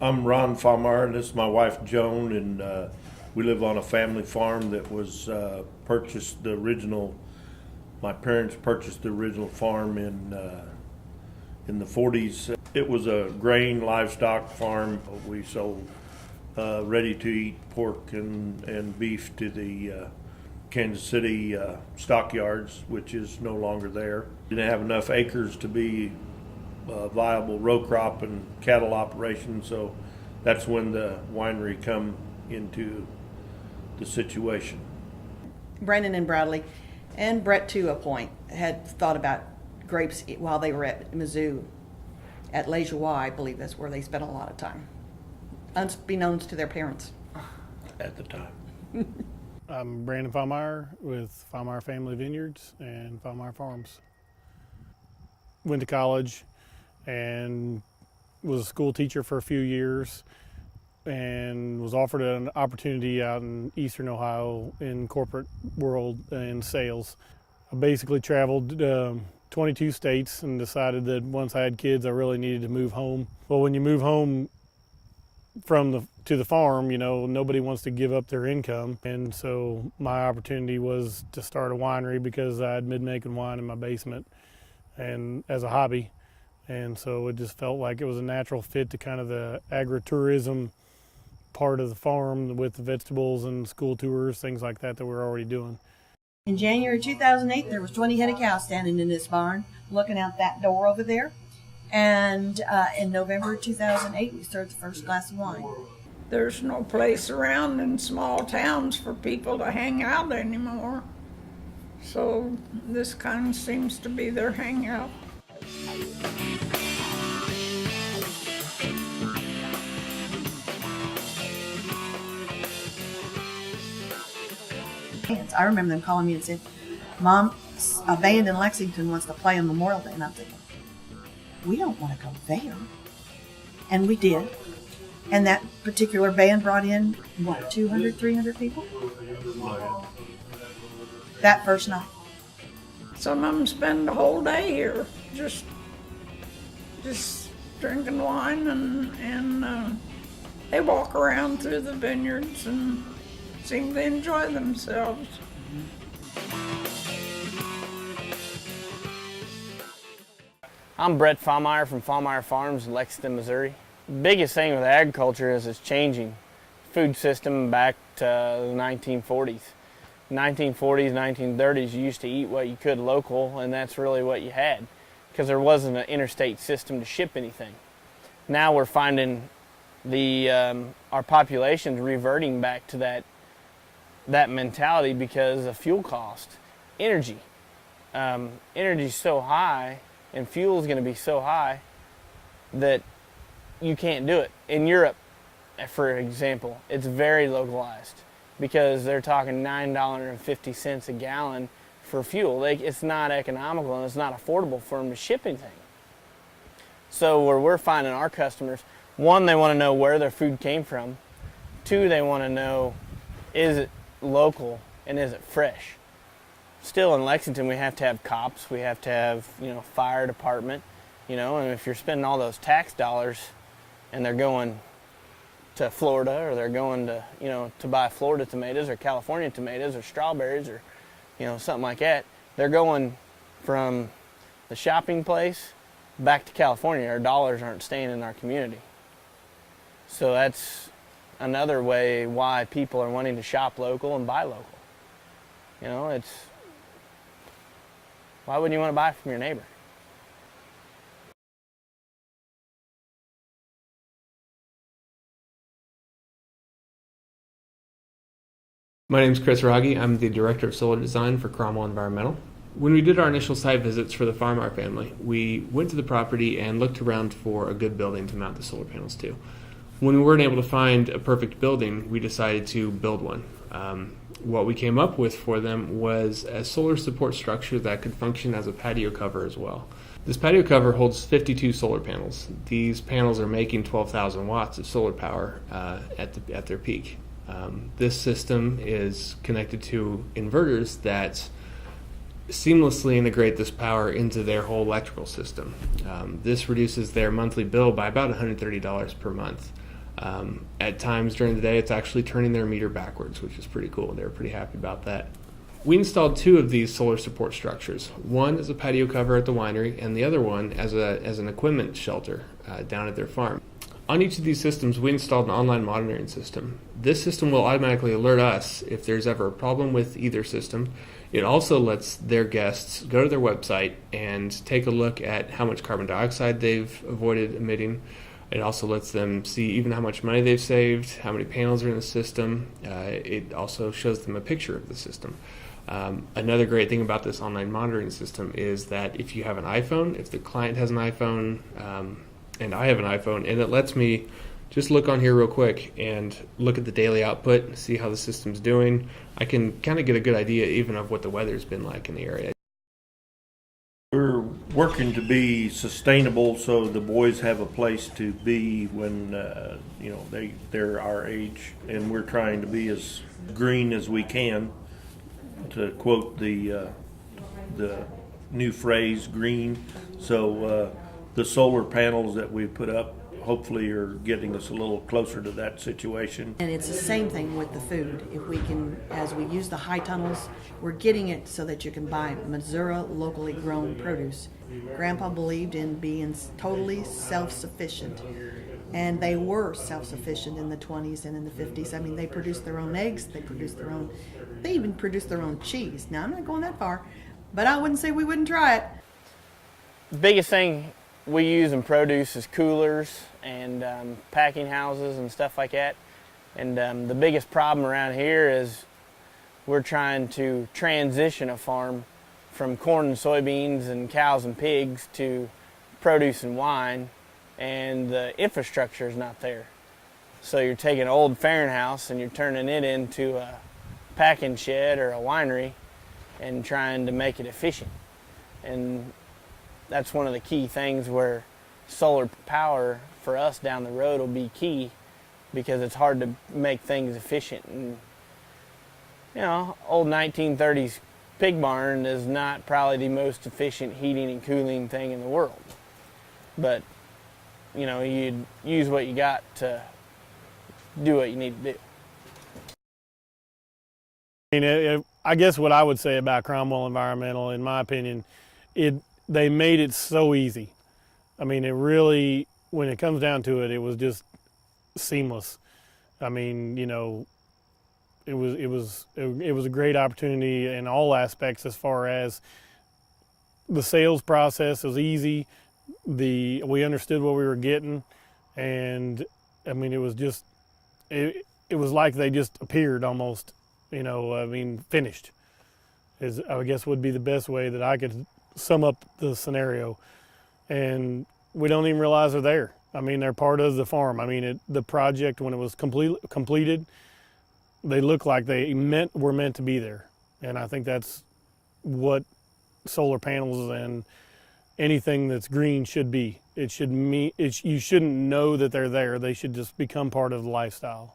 I'm Ron Fahrmeier, and this is my wife Joan, and we live on a family farm that was purchased. My parents purchased the original farm in the 40s. It was a grain livestock farm. We sold ready-to-eat pork and beef to the Kansas City stockyards, which is no longer there. Didn't have enough acres to be viable row crop and cattle operation, so that's when the winery come into the situation. Brandon and Bradley, and Brett to a point, had thought about grapes while they were at Mizzou, at Les Joie, I believe that's where they spent a lot of time, unbeknownst to their parents. At the time. I'm Brandon Fahrmeier with Fahrmeier Family Vineyards and Fahrmeier Farms. Went to college and was a school teacher for a few years and was offered an opportunity out in Eastern Ohio in corporate world and sales. I basically traveled 22 states and decided that once I had kids, I really needed to move home. Well, when you move home to the farm, nobody wants to give up their income. And so my opportunity was to start a winery because I had been making wine in my basement and as a hobby. And so it just felt like it was a natural fit to kind of the agritourism part of the farm with the vegetables and school tours, things like that we're already doing. In January 2008, there was 20 head of cows standing in this barn, looking out that door over there. And in November 2008, we served the first glass of wine. There's no place around in small towns for people to hang out anymore. So this kind of seems to be their hangout. I remember them calling me and saying, "Mom, a band in Lexington wants to play on Memorial Day." And I'm thinking, we don't want to go there. And we did. And that particular band brought in, 200, 300 people? That first night. Some of them spend the whole day here, just drinking wine, and they walk around through the vineyards and seem to enjoy themselves. I'm Brett Fahrmeier from Fahrmeier Farms in Lexington, Missouri. The biggest thing with agriculture is it's changing. Food system back to the 1940s. 1940s, 1930s, you used to eat what you could local, and that's really what you had because there wasn't an interstate system to ship anything. Now we're finding our population's reverting back to that mentality because of fuel cost, energy. Energy's so high and fuel is going to be so high that you can't do it. In Europe, for example, it's very localized because they're talking $9.50 a gallon for fuel. It's not economical and it's not affordable for them to ship anything. So where we're finding our customers, one, they want to know where their food came from. Two, they want to know, is it local and is it fresh? Still in Lexington, we have to have cops, we have to have, fire department, and if you're spending all those tax dollars and they're going to Florida or they're going to, to buy Florida tomatoes or California tomatoes or strawberries or, something like that, they're going from the shopping place back to California. Our dollars aren't staying in our community. So that's another way why people are wanting to shop local and buy local. Why wouldn't you want to buy from your neighbor? My name is Chris Raggi. I'm the Director of Solar Design for Cromwell Environmental. When we did our initial site visits for the Fahrmeier family, we went to the property and looked around for a good building to mount the solar panels to. When we weren't able to find a perfect building, we decided to build one. What we came up with for them was a solar support structure that could function as a patio cover as well. This patio cover holds 52 solar panels. These panels are making 12,000 watts of solar power at their peak. This system is connected to inverters that seamlessly integrate this power into their whole electrical system. This reduces their monthly bill by about $130 per month. At times during the day, it's actually turning their meter backwards, which is pretty cool. They were pretty happy about that. We installed 2 of these solar support structures. One as a patio cover at the winery, and the other one as an equipment shelter down at their farm. On each of these systems, we installed an online monitoring system. This system will automatically alert us if there's ever a problem with either system. It also lets their guests go to their website and take a look at how much carbon dioxide they've avoided emitting. It also lets them see even how much money they've saved, how many panels are in the system. It also shows them a picture of the system. Another great thing about this online monitoring system is that if you have an iPhone, if the client has an iPhone, and I have an iPhone, and it lets me just look on here real quick and look at the daily output, see how the system's doing. I can kind of get a good idea even of what the weather's been like in the area. We're working to be sustainable so the boys have a place to be when they're our age, and we're trying to be as green as we can, to quote the new phrase, green. So the solar panels that we put up hopefully are getting us a little closer to that situation. And it's the same thing with the food. If we can, as we use the high tunnels, we're getting it so that you can buy Missouri locally grown produce. Grandpa believed in being totally self-sufficient, and they were self-sufficient in the 20s and in the 50s. I mean, they produced their own eggs, they even produced their own cheese. Now, I'm not going that far, but I wouldn't say we wouldn't try it. The biggest thing we use in produce is coolers and packing houses and stuff like that. And the biggest problem around here is we're trying to transition a farm from corn and soybeans and cows and pigs to produce and wine, and the infrastructure is not there. So you're taking an old farmhouse and you're turning it into a packing shed or a winery and trying to make it efficient. And that's one of the key things where solar power for us down the road will be key, because it's hard to make things efficient. And old 1930s pig barn is not probably the most efficient heating and cooling thing in the world. But you use what you got to do what you need to do. I guess what I would say about Cromwell Environmental, in my opinion, they made it so easy. I mean, it really, when it comes down to it, it was just seamless. I mean, it was a great opportunity in all aspects. As far as the sales process was easy, we understood what we were getting, and I mean, it was just it was like they just appeared almost. Finished is, I guess, would be the best way that I could sum up the scenario. And we don't even realize they're there. I mean, they're part of the farm. I mean, the project, when it was completed, they look like they were meant to be there. And I think that's what solar panels and anything that's green should be. You shouldn't know that they're there. They should just become part of the lifestyle.